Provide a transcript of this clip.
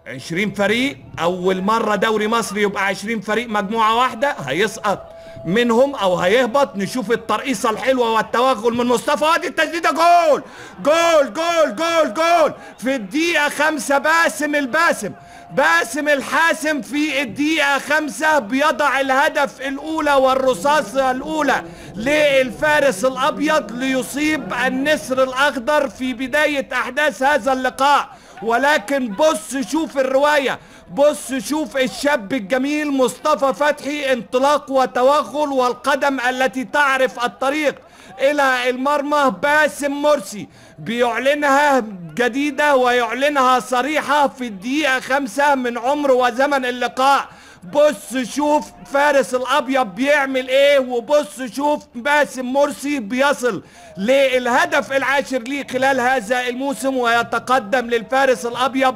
20 فريق، اول مرة دوري مصر يبقى 20 فريق مجموعة واحدة، هيسقط منهم او هيهبط. نشوف الترقيصة الحلوة والتوغل من مصطفى، وادي التسديدة، جول جول جول جول جول في الدقيقة 5. باسم الحاسم في الدقيقة 5 بيضع الهدف الأولى والرصاصة الأولى للفارس الأبيض ليصيب النسر الأخضر في بداية أحداث هذا اللقاء. ولكن بص شوف الرواية، بص شوف الشاب الجميل مصطفى فتحي، انطلاق وتوغل والقدم التي تعرف الطريق الى المرمى. باسم مرسي بيعلنها جديدة ويعلنها صريحة في الدقيقة 5 من عمر وزمن اللقاء. بص شوف فارس الابيض بيعمل ايه، وبص شوف باسم مرسي بيصل للهدف العاشر ليه خلال هذا الموسم، ويتقدم للفارس الابيض